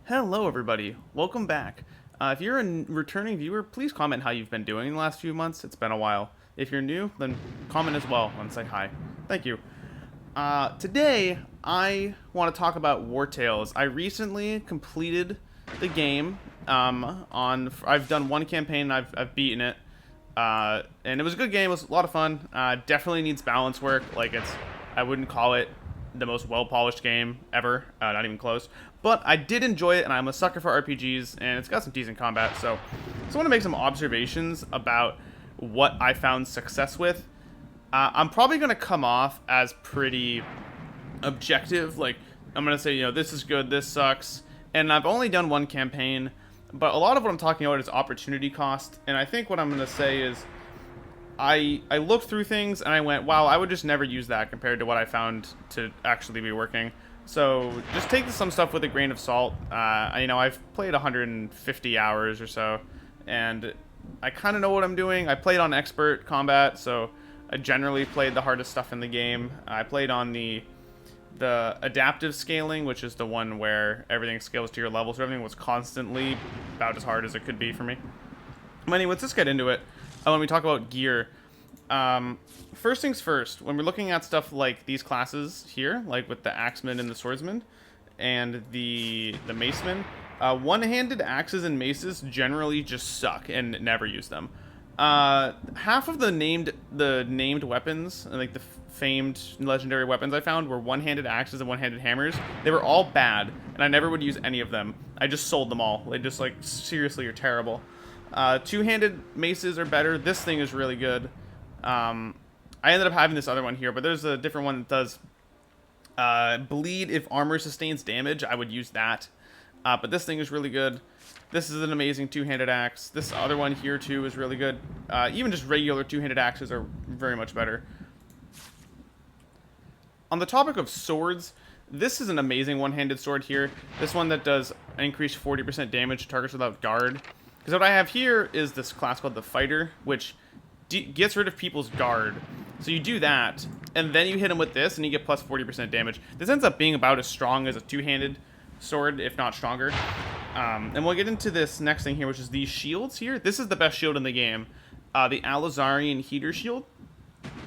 Hello, everybody. Welcome back. If you're a returning viewer, please comment how you've been doing in the last few months. It's been a while. If you're new, then comment as well and say hi. Thank you. Today, I want to talk about Wartales. I recently completed the game. I've done one campaign. And I've beaten it, and it was a good game. It was a lot of fun. Definitely needs balance work. I wouldn't call it the most well-polished game ever, not even close. But I did enjoy it, and I'm a sucker for RPGs, and it's got some decent combat. So I want to make some observations about what I found success with. I'm probably going to come off as pretty objective. Like, I'm going to say, this is good, this sucks. And I've only done one campaign, but a lot of what I'm talking about is opportunity cost. And I think what I'm going to say is I looked through things and I went, wow, I would just never use that compared to what I found to actually be working. So just take some stuff with a grain of salt. I've played 150 hours or so, and I kind of know what I'm doing. I played on expert combat, so I generally played the hardest stuff in the game. I played on the adaptive scaling, which is the one where everything scales to your level, so everything was constantly about as hard as it could be for me. But anyway, let's just get into it. When we talk about gear, first things first, when we're looking at stuff like these classes here, like with the axeman and the swordsman and the maceman, one-handed axes and maces generally just suck and never use them. Half of the named weapons, like the famed legendary weapons I found, were one-handed axes and one-handed hammers. They were all bad, and I never would use any of them. I just sold them all. They just, like, seriously are terrible. Two-handed maces are better. This thing is really good. I ended up having this other one here, but there's a different one that does bleed if armor sustains damage. I would use that. But this thing is really good. This is an amazing two-handed axe. This other one here, too, is really good. Even just regular two-handed axes are very much better. On the topic of swords, this is an amazing one-handed sword here. This one that does increase 40% damage to targets without guard. Because what I have here is this class called the Fighter, which gets rid of people's guard. So you do that, and then you hit them with this, and you get plus 40% damage. This ends up being about as strong as a two-handed sword, if not stronger. And we'll get into this next thing here, which is these shields here. This is the best shield in the game. The Alizarian Heater Shield,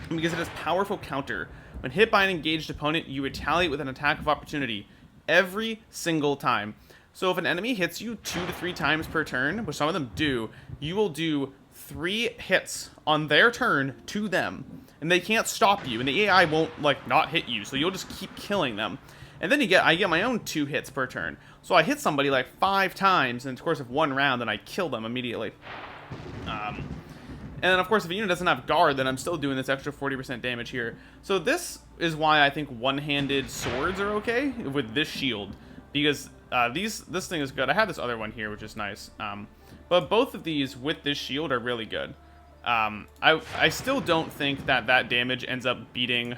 because it has powerful counter. When hit by an engaged opponent, you retaliate with an attack of opportunity every single time. So if an enemy hits you 2 to 3 times per turn, which some of them do, you will do 3 hits on their turn to them. And they can't stop you, and the AI won't, like, not hit you, so you'll just keep killing them. And then I get my own 2 hits per turn. So I hit somebody, like, 5 times in the course of 1 round, and I kill them immediately. And then, of course, if a unit doesn't have guard, then I'm still doing this extra 40% damage here. So this is why I think one-handed swords are okay with this shield, because this thing is good. I have this other one here, which is nice. But both of these with this shield are really good. I still don't think that damage ends up beating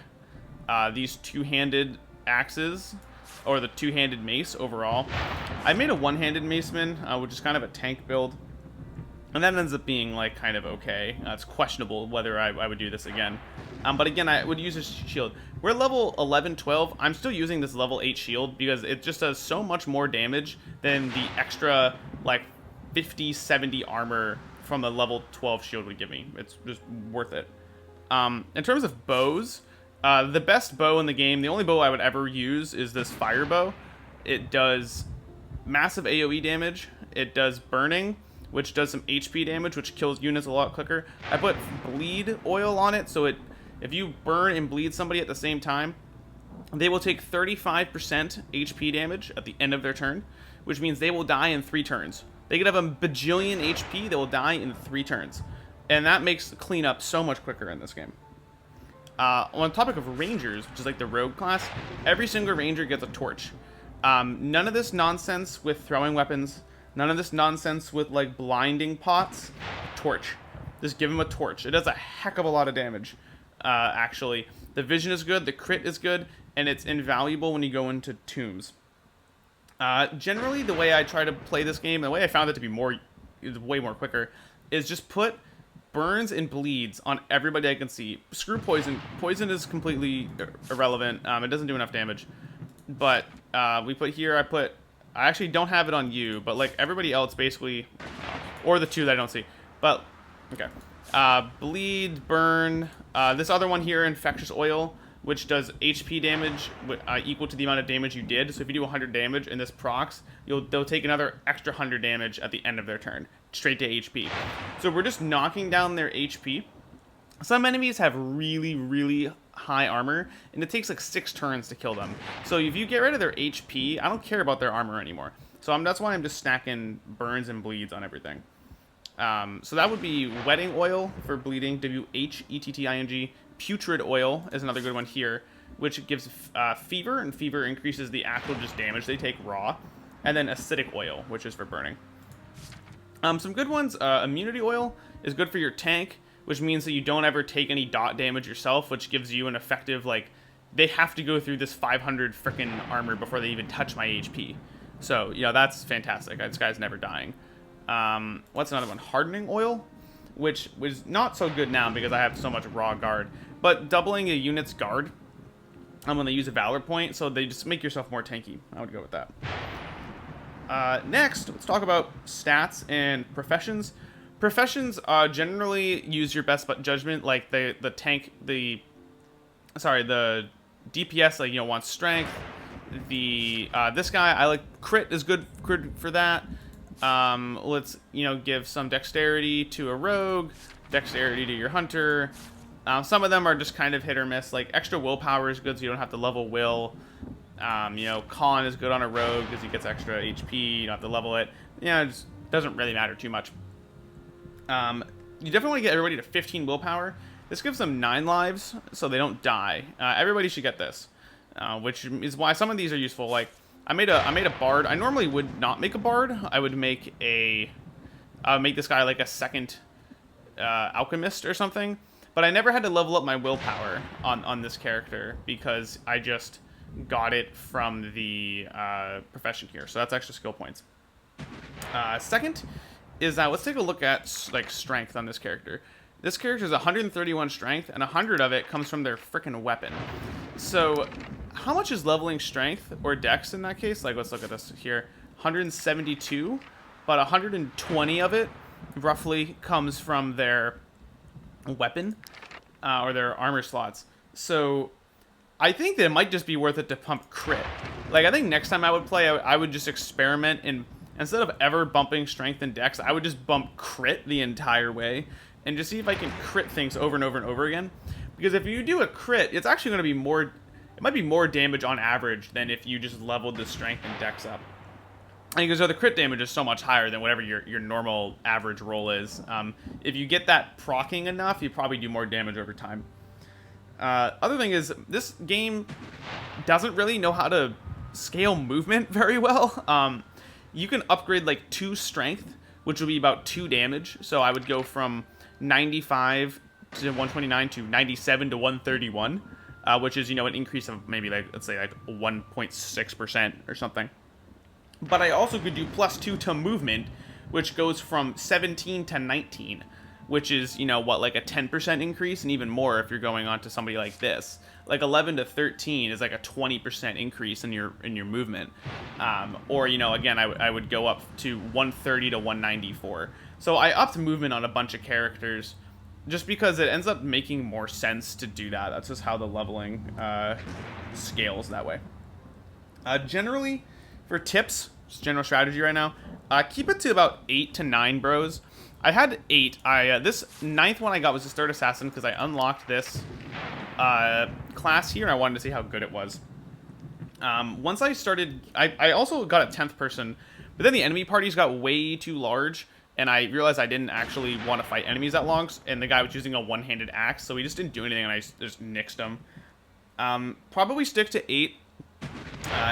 these two-handed axes or the two-handed mace overall. I made a one-handed maceman, which is kind of a tank build. And that ends up being, like, kind of okay. It's questionable whether I would do this again. But again, I would use this shield. We're level 11, 12. I'm still using this level 8 shield because it just does so much more damage than the extra, like, 50, 70 armor from the level 12 shield would give me. It's just worth it. In terms of bows, the best bow in the game, the only bow I would ever use is this fire bow. It does massive AoE damage. It does burning, which does some HP damage, which kills units a lot quicker. I put bleed oil on it, so if you burn and bleed somebody at the same time, they will take 35% HP damage at the end of their turn, which means they will die in 3 turns. They could have a bajillion HP, they will die in 3 turns. And that makes cleanup so much quicker in this game. On the topic of rangers, which is like the rogue class, every single ranger gets a torch. None of this nonsense with throwing weapons. None of this nonsense with, like, blinding pots. Torch. Just give him a torch. It does a heck of a lot of damage, actually. The vision is good, the crit is good, and it's invaluable when you go into tombs. Generally, the way I try to play this game, the way I found it to be way more quicker, is just put burns and bleeds on everybody I can see. Screw poison. Poison is completely irrelevant. It doesn't do enough damage. But I put I actually don't have it on you, but like everybody else basically, or the two that I don't see. But okay, bleed, burn. This other one here, infectious oil, which does HP damage equal to the amount of damage you did. So if you do 100 damage and this procs, they'll take another extra 100 damage at the end of their turn, straight to HP. So we're just knocking down their HP. Some enemies have really, really high armor, and it takes like 6 turns to kill them. So if you get rid of their HP, I don't care about their armor anymore. So that's why I'm just stacking burns and bleeds on everything. So that would be wetting oil for bleeding, W-H-E-T-T-I-N-G. Putrid oil is another good one here, which gives fever, and fever increases the actual just damage they take raw. And then acidic oil, which is for burning. Some good ones, immunity oil is good for your tank, which means that you don't ever take any dot damage yourself, which gives you an effective, like, they have to go through this 500 frickin' armor before they even touch my HP. So, you know, that's fantastic. This guy's never dying. What's another one? Hardening oil, which was not so good now because I have so much raw guard. But doubling a unit's guard when they use a Valor point, so they just make yourself more tanky. I would go with that. Next, let's talk about stats and professions. Professions generally use your best judgment, like the DPS, like, you know, wants strength. This guy, I like crit is good for that. Let's, you know, give some dexterity to a rogue, dexterity to your hunter. Some of them are just kind of hit or miss. Like extra willpower is good, so you don't have to level will. You know, con is good on a rogue because he gets extra HP. You don't have to level it. Yeah, it just doesn't really matter too much. You definitely want to get everybody to 15 willpower. This gives them 9 lives, so they don't die. Everybody should get this, which is why some of these are useful. Like, I made a bard. I normally would not make a bard. I would make make this guy like a second alchemist or something. But I never had to level up my willpower on this character because I just got it from the profession here. So that's extra skill points. Second is that let's take a look at like strength on this character. This character is 131 strength, and 100 of it comes from their freaking weapon. So how much is leveling strength or dex in that case? Like, let's look at this here. 172, but 120 of it roughly comes from their weapon or their armor slots. So I think that it might just be worth it to pump crit. Like, I think next time I would play, I would just experiment, and instead of ever bumping strength and dex, I would just bump crit the entire way and just see if I can crit things over and over and over again. Because if you do a crit, it's actually going to be more, it might be more damage on average than if you just leveled the strength and dex up. And because the crit damage is so much higher than whatever your normal average roll is. If you get that proccing enough, you probably do more damage over time. Other thing is, this game doesn't really know how to scale movement very well. You can upgrade like 2 strength, which would be about 2 damage. So I would go from 95 to 129 to 97 to 131, which is, you know, an increase of maybe like, let's say like 1.6% or something. But I also could do +2 to movement, which goes from 17 to 19, which is, you know, what, like a 10% increase, and even more if you're going on to somebody like this. Like 11 to 13 is like a 20% increase in your movement. Or, you know, again, I would go up to 130 to 194. So I upped movement on a bunch of characters just because it ends up making more sense to do that. That's just how the leveling scales that way. Generally, for tips, just general strategy right now, keep it to about 8 to 9 bros. I had 8. This 9th one I got was this 3rd assassin because I unlocked this class here and I wanted to see how good it was. Once I started, I also got a 10th person, but then the enemy parties got way too large and I realized I didn't actually want to fight enemies that long, and the guy was using a one-handed axe, so he just didn't do anything and I just nixed him. Probably stick to 8.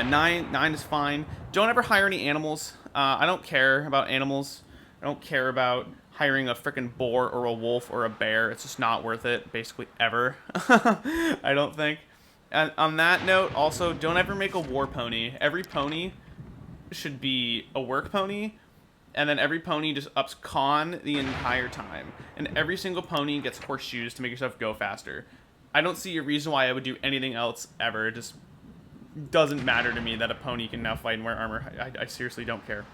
9 is fine. Don't ever hire any animals. I don't care about animals. I don't care about hiring a freaking boar or a wolf or a bear. It's just not worth it, basically, ever. I don't think. And on that note, also, don't ever make a war pony. Every pony should be a work pony, and then every pony just ups con the entire time. And every single pony gets horseshoes to make yourself go faster. I don't see a reason why I would do anything else ever. Just doesn't matter to me that a pony can now fight and wear armor. I seriously don't care.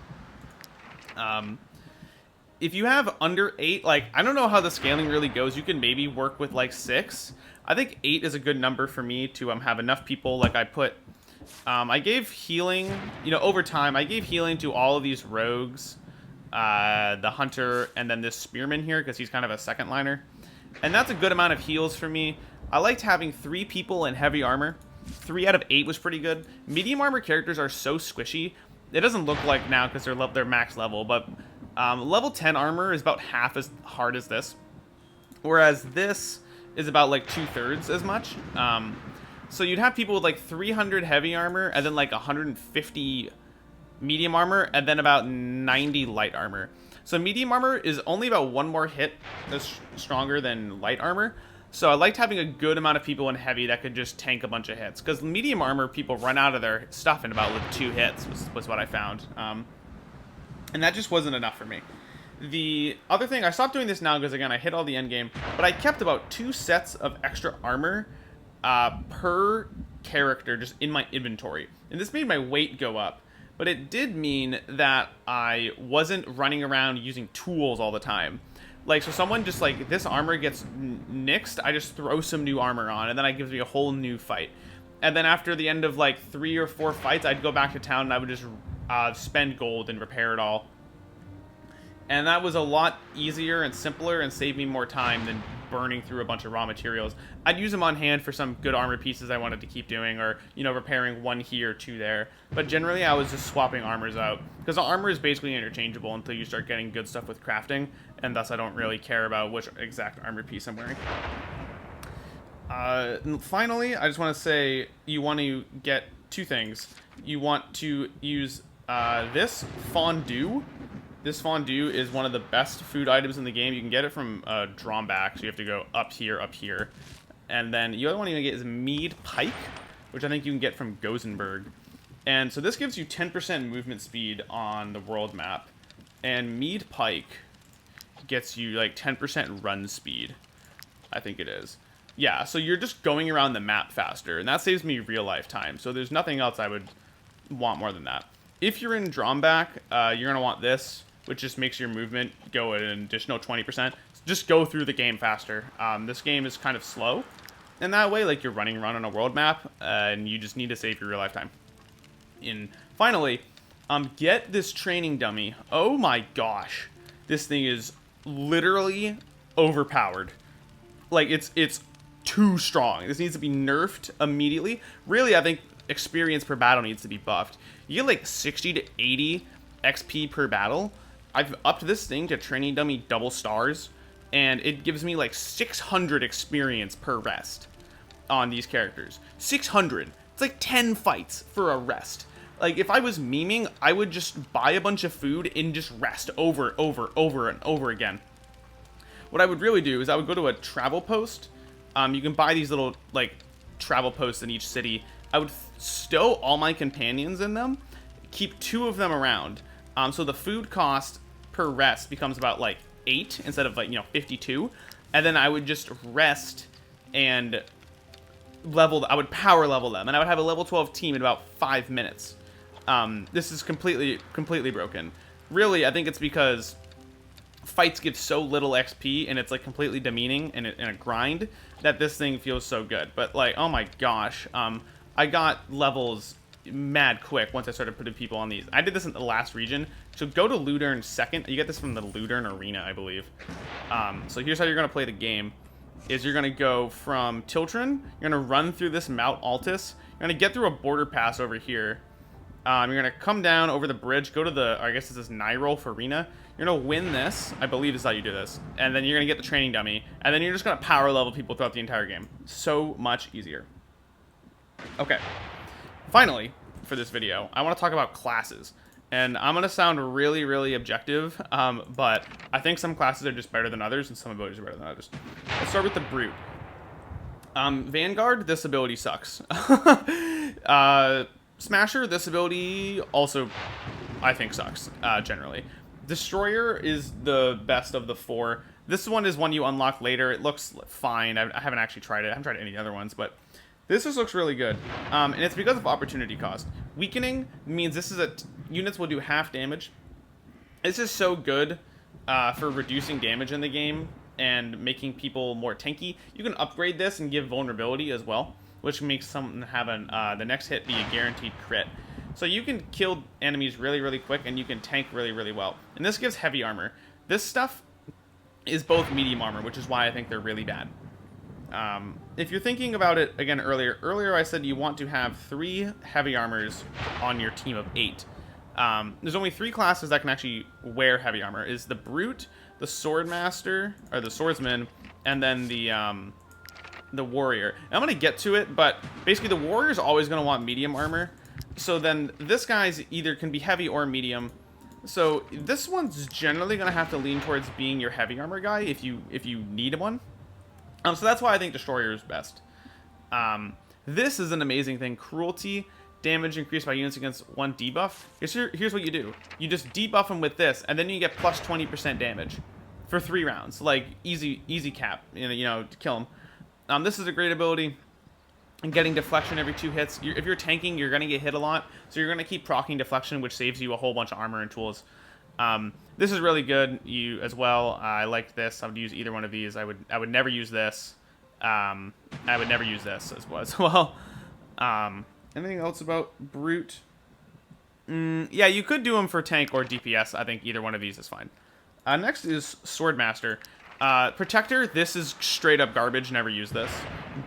If you have under 8, like, I don't know how the scaling really goes. You can maybe work with, like, 6. I think 8 is a good number for me to have enough people. Like, I gave healing, over time, I gave healing to all of these rogues, the hunter, and then this spearman here, because he's kind of a second liner. And that's a good amount of heals for me. I liked having 3 people in heavy armor. 3 out of 8 was pretty good. Medium armor characters are so squishy. It doesn't look like now because they're max level, but level 10 armor is about half as hard as this. Whereas this is about like 2/3 as much. So you'd have people with like 300 heavy armor and then like 150 medium armor and then about 90 light armor. So medium armor is only about 1 more hit stronger than light armor. So I liked having a good amount of people in heavy that could just tank a bunch of hits. Because medium armor, people run out of their stuff in about 2 hits, was what I found. And that just wasn't enough for me. The other thing, I stopped doing this now because, again, I hit all the end game. But I kept about 2 sets of extra armor per character just in my inventory. And this made my weight go up. But it did mean that I wasn't running around using tools all the time. Like, so someone just, like, this armor gets nixed, I just throw some new armor on, and then it gives me a whole new fight. And then after the end of, like, 3 or 4 fights, I'd go back to town and I would just spend gold and repair it all. And that was a lot easier and simpler and saved me more time than burning through a bunch of raw materials. I'd use them on hand for some good armor pieces I wanted to keep doing, or, repairing 1 here, 2 there. But generally, I was just swapping armors out. Because the armor is basically interchangeable until you start getting good stuff with crafting, and thus I don't really care about which exact armor piece I'm wearing. Finally, I just want to say you want to get 2 things. You want to use this fondue. This fondue is one of the best food items in the game. You can get it from Dromback, so you have to go up here. And then the other one you can get is Mead Pike, which I think you can get from Gozenberg. And so this gives you 10% movement speed on the world map. And Mead Pike gets you like 10% run speed, I think it is. Yeah, so you're just going around the map faster, and that saves me real life time. So there's nothing else I would want more than that. If you're in Dromback, you're going to want this, which just makes your movement go at an additional 20%. Just go through the game faster. This game is kind of slow, and that way, like, you're running around on a world map, and you just need to save your real life time. And finally, get this training dummy. Oh my gosh. This thing is literally overpowered. Like, it's too strong. This needs to be nerfed immediately. Really, I think experience per battle needs to be buffed. You get like 60 to 80 XP per battle. I've upped this thing to training dummy double stars, and it gives me like 600 experience per rest on these characters. 600. It's like 10 fights for a rest. Like, if I was memeing, I would just buy a bunch of food and just rest over and over again. What I would really do is I would go to a travel post. You can buy these little, like, travel posts in each city. I would stow all my companions in them, keep 2 of them around. So the food cost per rest becomes about, like, 8 instead of, like, 52. And then I would just rest and I would power level them. And I would have a level 12 team in about 5 minutes. This is completely broken. Really, I think it's because fights give so little XP, and it's, like, completely demeaning and a grind, that this thing feels so good. But, like, oh my gosh, I got levels mad quick once I started putting people on these. I did this in the last region, so go to Ludern second. You get this from the Ludern Arena, I believe. So here's how you're going to play the game. Is you're going to go from Tiltron, you're going to run through this Mount Altus, you're going to get through a border pass over here. You're going to come down over the bridge, go to the, I guess this is Nyrolf Arena. You're going to win this. I believe this is how you do this. And then you're going to get the training dummy. And then you're just going to power level people throughout the entire game. So much easier. Okay. Finally, for this video, I want to talk about classes. And I'm going to sound really, really objective, but I think some classes are just better than others, and some abilities are better than others. Let's start with the Brute. Vanguard, this ability sucks. Smasher, this ability also, I think, sucks, generally. Destroyer is the best of the 4. This one is one you unlock later. It looks fine. I haven't actually tried it. I haven't tried any other ones, but This just looks really good, and it's because of opportunity cost. Weakening means this is units will do half damage. This is so good for reducing damage in the game and making people more tanky. You can upgrade this and give vulnerability as well, which makes something have the next hit be a guaranteed crit. So you can kill enemies really, really quick, and you can tank really, really well. And this gives heavy armor. This stuff is both medium armor, which is why I think they're really bad. If you're thinking about it, again, earlier I said you want to have 3 heavy armors on your team of 8. There's only 3 classes that can actually wear heavy armor. Is the Brute, the Swordmaster, or the Swordsman, and then the Warrior. And I'm going to get to it, but basically the Warrior is always going to want medium armor. So then this guy's either can be heavy or medium. So this one's generally going to have to lean towards being your heavy armor guy if you need one. So that's why I think Destroyer is best. This is an amazing thing. Cruelty, damage increased by units against 1 debuff. Here's what you do. You just debuff them with this, and then you get plus 20% damage for 3 rounds. Like, easy cap, you know, to kill them. This is a great ability. And getting deflection every 2 hits. If you're tanking, you're going to get hit a lot. So you're going to keep proccing deflection, which saves you a whole bunch of armor and tools. This is really good as well. I like this. I would use either one of these. I would never use this. I would never use this as well. Anything else about Brute? Yeah, you could do them for tank or DPS. I think either one of these is fine. Next is Swordmaster. Protector, this is straight up garbage. Never use this.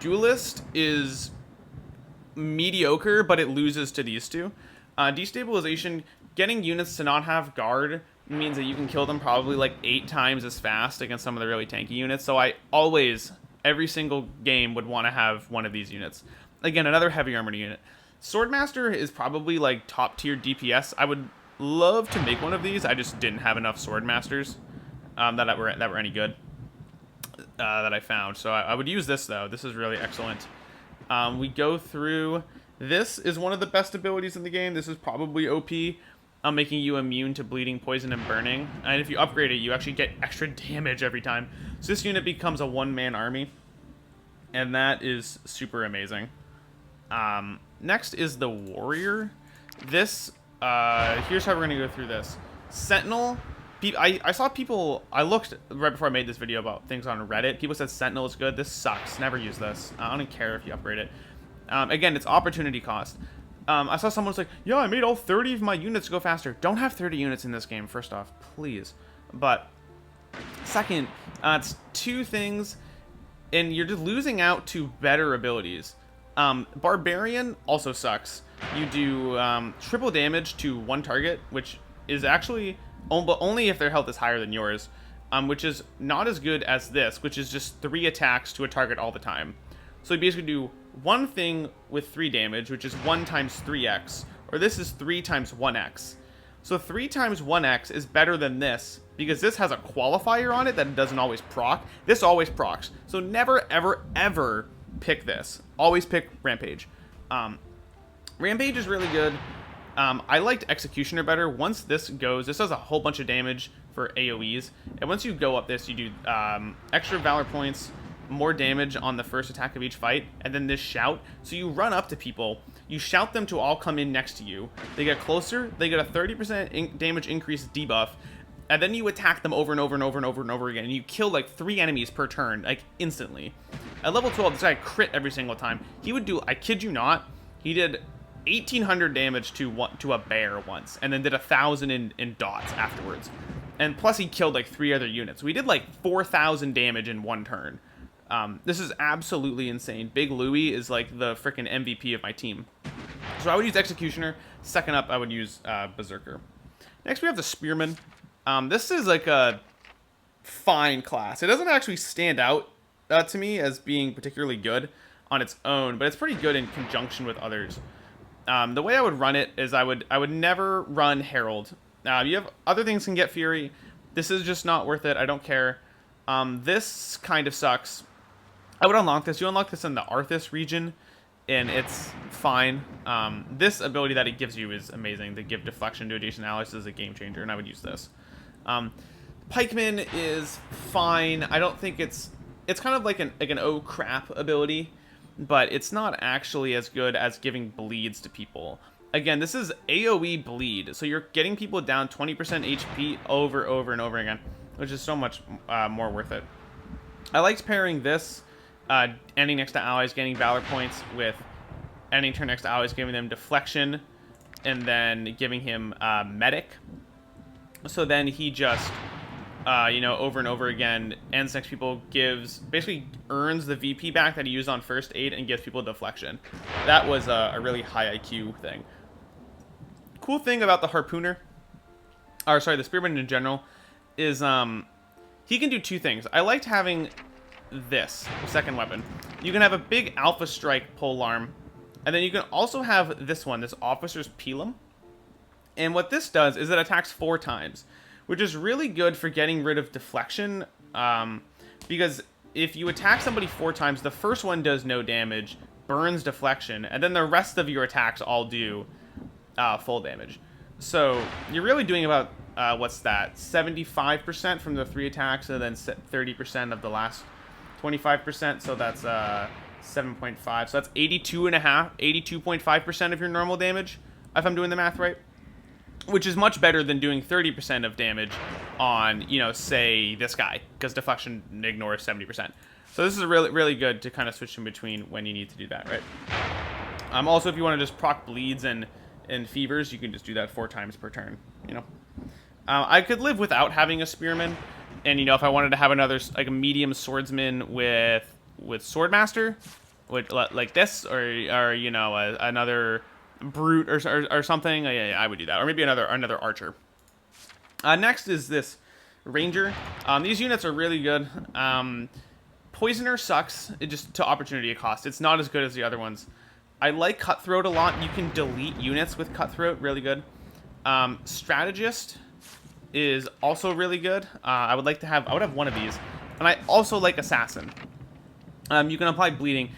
Duelist is mediocre, but it loses to these two. Destabilization, getting units to not have guard means that you can kill them probably like 8 times as fast against some of the really tanky units. So I always, every single game, would want to have one of these units. Again, another heavy armored unit. Swordmaster is probably like top tier DPS. I would love to make one of these. I just didn't have enough Swordmasters that were any good that I found. So I would use this though. This is really excellent. We go through. This is one of the best abilities in the game. This is probably OP. Making you immune to bleeding, poison, and burning. And if you upgrade it, you actually get extra damage every time. So this unit becomes a 1-man army. And that is super amazing. Next is the Warrior. This, here's how we're going to go through this. Sentinel. I saw people, I looked right before I made this video about things on Reddit. People said Sentinel is good. This sucks. Never use this. I don't care if you upgrade it. Again, it's opportunity cost. I saw someone was like, yeah, I made all 30 of my units go faster. Don't have 30 units in this game, first off, please. But second, it's 2 things, and you're just losing out to better abilities. Barbarian also sucks. You do triple damage to 1 target, which is actually but only if their health is higher than yours, which is not as good as this, which is just 3 attacks to a target all the time. So you basically do 1 thing with 3 damage, which is 1 times 3x, or this is 3 times 1x. So 3 times 1x is better than this, because this has a qualifier on it that doesn't always proc. This always procs. So never, ever, ever pick this. Always pick Rampage. Rampage is really good. I liked Executioner better. Once this goes, this does a whole bunch of damage for AoEs. And once you go up this, you do extra Valor points, more damage on the first attack of each fight, and then this shout. So you run up to people, you shout them to all come in next to you. They get closer, they get a 30% damage increase debuff, and then you attack them over and over and over and over and over again, and you kill like 3 enemies per turn, like instantly. At level 12, this guy crit every single time. He would do, I kid you not, he did 1,800 damage to a bear once, and then did 1,000 in dots afterwards. And plus he killed like 3 other units. So he did like 4,000 damage in 1 turn. This is absolutely insane. Big Louie is like the freaking MVP of my team. So I would use Executioner. Second up, I would use Berserker. Next, we have the Spearman. This is like a fine class. It doesn't actually stand out to me as being particularly good on its own, but it's pretty good in conjunction with others. The way I would run it is I would never run Herald. You have other things can get Fury. This is just not worth it. I don't care. This kind of sucks. I would unlock this. You unlock this in the Arthas region, and it's fine. This ability that it gives you is amazing. To give deflection to adjacent allies is a game changer, and I would use this. Pikeman is fine. I don't think it's kind of like an oh crap ability. but it's not actually as good as giving bleeds to people. Again, this is AoE bleed, so you're getting people down 20% HP over and over again, which is so much more worth it. I liked pairing this, ending next to allies, gaining Valor points, with ending turn next to allies, giving them deflection, and then giving him medic. So then he just, you know, over and over again, ends next people, basically earns the VP back that he used on first aid and gives people deflection. That was a really high IQ thing. Cool thing about the harpooner, or sorry, the spearman in general, is he can do two things. I liked having this second weapon. You can have a big alpha strike polearm, and then you can also have this one, this officer's pilum. And what this does is it attacks 4 times, which is really good for getting rid of deflection, because if you attack somebody 4 times, the first one does no damage, burns deflection, and then the rest of your attacks all do full damage. So you're really doing about, what's that, 75% from the 3 attacks, and then 30% of the last 25%, so that's 7.5. So that's 82.5% of your normal damage, if I'm doing the math right. Which is much better than doing 30% of damage on, you know, say, this guy, because deflection ignores 70%. So this is really, really good to kind of switch in between when you need to do that, right? Also, if you want to just proc bleeds and fevers, you can just do that 4 times per turn, you know? I could live without having a spearman, and, you know, if I wanted to have another, like, a medium swordsman with Swordmaster, like this, or you know, another brute or something, yeah, I would do that, or maybe another archer. Next is this ranger. These units are really good. Poisoner sucks, just to opportunity cost. It's not as good as the other ones. I like cutthroat a lot. You can delete units with cutthroat, really good. Strategist is also really good. I would have one of these, and I also like assassin. You can apply bleeding.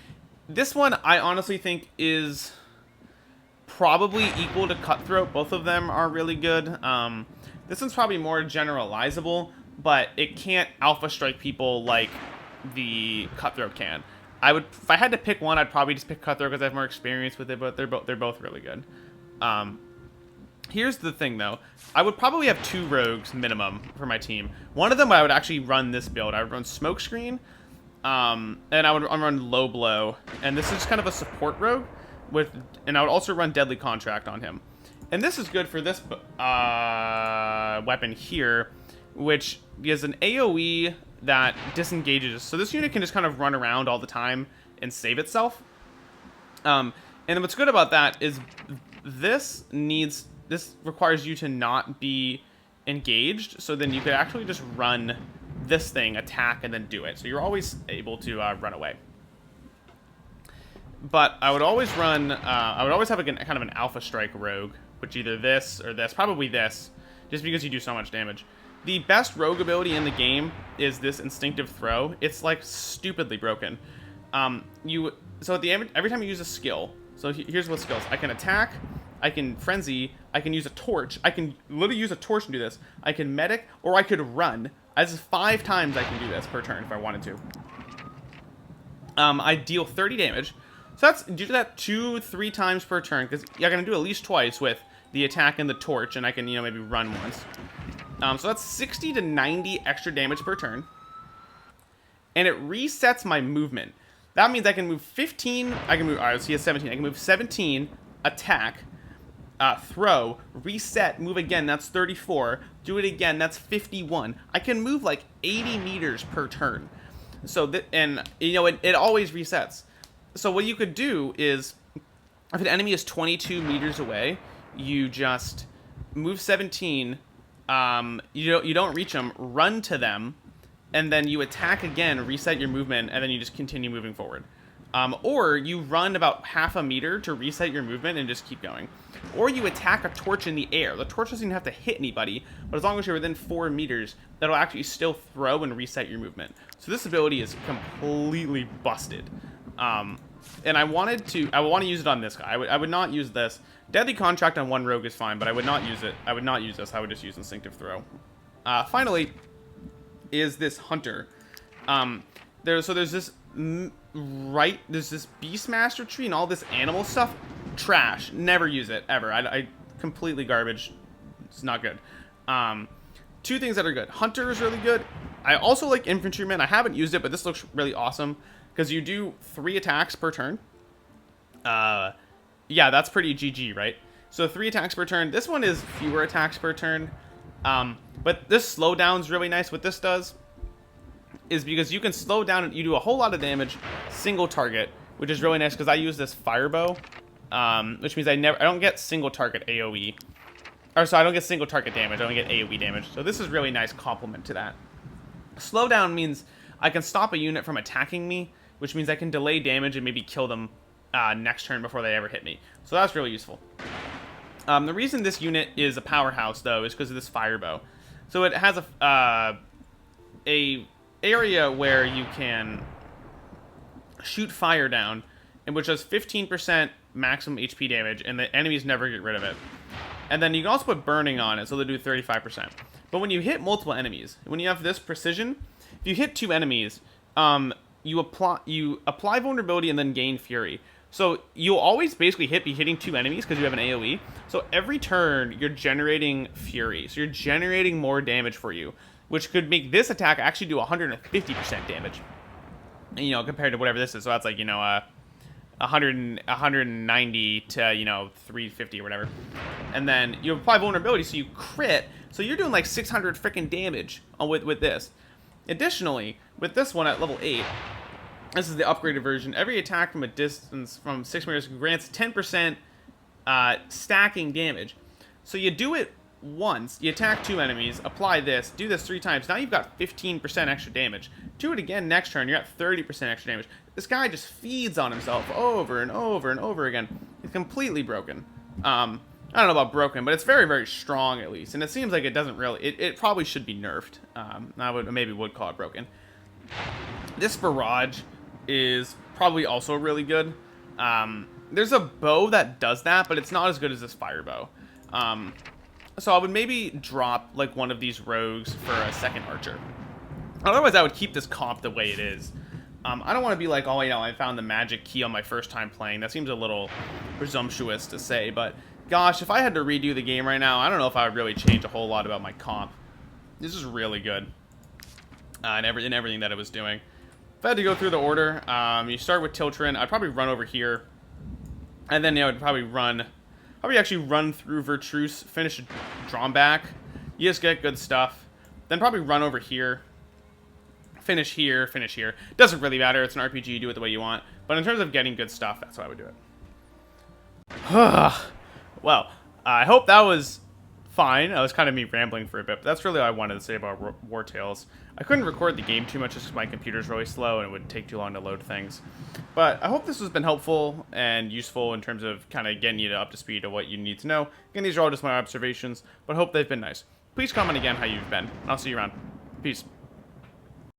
This one I honestly think is probably equal to cutthroat. Both of them are really good. This one's probably more generalizable, but it can't alpha strike people like the cutthroat can. If I had to pick one, I'd probably just pick cutthroat because I have more experience with it, but they're both really good. Here's the thing though, I would probably have 2 rogues minimum for my team. One of them I would actually run this build. I would run smokescreen, and I would run low blow, and this is kind of a support rogue. And I would also run Deadly Contract on him. And this is good for this weapon here, which is an AoE that disengages. So this unit can just kind of run around all the time and save itself. And then what's good about that is this requires you to not be engaged. So then you could actually just run this thing, attack, and then do it. So you're always able to run away. But I would always run, I would always have kind of an alpha strike rogue, which either this or this, probably this, just because you do so much damage. The best rogue ability in the game is this instinctive throw. It's like stupidly broken. So at the end, every time you use a skill, so here's what skills. I can attack, I can frenzy, I can use a torch. I can literally use a torch and do this. I can medic, or I could run. That's 5 times I can do this per turn if I wanted to. I deal 30 damage. So that's, do that 2-3 times per turn, because you're going to do at least twice with the attack and the torch, and I can, you know, maybe run once. So that's 60 to 90 extra damage per turn. And it resets my movement. That means I can move 15, alright, so he has 17. I can move 17, attack, throw, reset, move again, that's 34. Do it again, that's 51. I can move like 80 meters per turn. So, and, you know, it always resets. So what you could do is, if an enemy is 22 meters away, you just move 17, you don't reach them, run to them, and then you attack again, reset your movement, and then you just continue moving forward. Or you run about half a meter to reset your movement and just keep going. Or you attack a torch in the air. The torch doesn't even have to hit anybody, but as long as you're within 4 meters, that'll actually still throw and reset your movement. So this ability is completely busted. And I want to use it on this guy. I would not use this. Deadly Contract on one rogue is fine, but I would not use it. I would not use this. I would just use Instinctive Throw. Finally, is this Hunter. There's this right, there's this Beastmaster tree and all this animal stuff. Trash. Never use it, ever. I completely garbage. It's not good. Two things that are good. Hunter is really good. I also like Infantryman. I haven't used it, but this looks really awesome because you do 3 attacks per turn. Yeah, that's pretty GG, right? So 3 attacks per turn. This one is fewer attacks per turn. But this slowdown's really nice. What this does is because you can slow down and you do a whole lot of damage single target, which is really nice because I use this fire bow, which means I don't get single target AoE. Or so I don't get single target damage. I don't get AoE damage. So this is really nice complement to that. Slowdown means I can stop a unit from attacking me, which means I can delay damage and maybe kill them next turn before they ever hit me. So that's really useful. The reason this unit is a powerhouse, though, is because of this fire bow. So it has a area where you can shoot fire down, and which does 15% maximum HP damage, and the enemies never get rid of it. And then you can also put burning on it, so they do 35%. But when you hit multiple enemies, when you have this precision, if you hit 2 enemies, you apply vulnerability and then gain fury. So you'll always basically be hitting 2 enemies because you have an AoE. So every turn you're generating fury, so you're generating more damage for you, which could make this attack actually do 150% damage. And, you know, compared to whatever this is. So that's like, you know, 190 to, you know, 350 or whatever. And then you apply vulnerability, so you crit. So you're doing like 600 freaking damage with this. Additionally, with this one at level 8, this is the upgraded version. Every attack from a distance from 6 meters grants 10% stacking damage. So you do it once, you attack 2 enemies, apply this, do this 3 times. Now you've got 15% extra damage. Do it again next turn, you're at 30% extra damage. This guy just feeds on himself over and over and over again. It's completely broken. I don't know about broken, but it's very, very strong at least. And it seems like it doesn't really... It probably should be nerfed. I maybe would call it broken. This barrage is probably also really good. There's a bow that does that, but it's not as good as this fire bow. So I would maybe drop like one of these rogues for a second archer. Otherwise, I would keep this comp the way it is. I don't want to be like, oh, you know, I found the magic key on my first time playing. That seems a little presumptuous to say, but gosh, if I had to redo the game right now, I don't know if I would really change a whole lot about my comp. This is really good in everything that it was doing. If I had to go through the order, you start with Tiltrin. I'd probably run over here, and then, you know, I'd probably actually run through Vertruce, finish drawn back. You just get good stuff. Then probably run over here. Finish here, finish here. Doesn't really matter. It's an RPG. You do it the way you want. But in terms of getting good stuff, that's how I would do it. Well, I hope that was fine. That was kind of me rambling for a bit. But that's really all I wanted to say about Wartales. I couldn't record the game too much just because my computer's really slow and it would take too long to load things. But I hope this has been helpful and useful in terms of kind of getting you up to speed of what you need to know. Again, these are all just my observations, but I hope they've been nice. Please comment again how you've been, and I'll see you around. Peace.